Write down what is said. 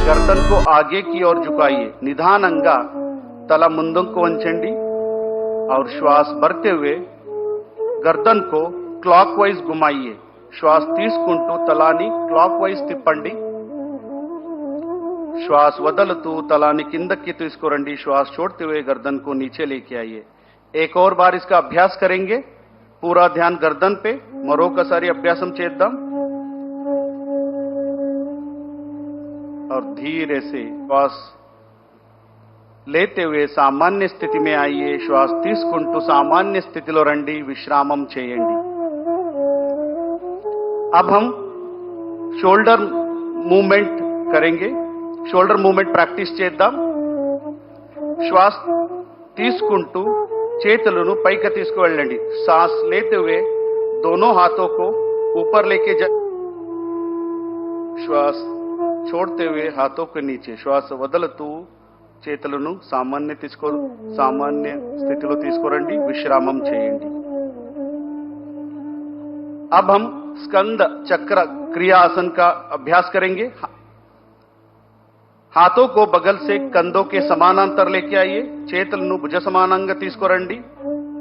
गर्दन को आगे की ओर झुकाइए, निधाనంగా తల ముందుకు వంచండి और श्वास भरते हुए गर्दन को क्लॉकवाइज घुमाइए. श्वास తీసుకుంటూ తలాని క్లాక్వైజ్ తిప్పండి. श्वास వదలుతూ తలాని కిందకి తీసుకురండి. श्वास छोड़ते हुए गर्दन को नीचे लेके आइए. एक और बार इसका अभ्यास करेंगे. पूरा ध्यान गर्दन पे. మరొకసారి అభ్యాసం చేద్దాం. और धीरे से श्वास लेते हुए सामान्य स्थिति में आइए. श्वास తీసుకుంటూ सामान्य स्थितिలో రండి. విశ్రామం చేయండి. अब हम शोल्डर मूवमेंट करेंगे. शोल्डर मूवमेंट प्रैक्टिस చేద్దాం. श्वास తీసుకుంటూ చేతులను పైకి తీసుకువెళ్ళండి. सांस लेते हुए दोनों हाथों को ऊपर लेके जा. श्वास छोड़ते हुए हाथों के नीचे. श्वास వదలుతూ చేతులను సామాన్య స్థితిలో తీసుకురండి. విశ్రామం చేయండి. अब हम स्कंद चक्र क्रिया आसन का अभ्यास करेंगे. हाथों को बगल से कंधों के समानांतर लेके आइए. చేతులను భుజ సమానంగా తీసుకురండి.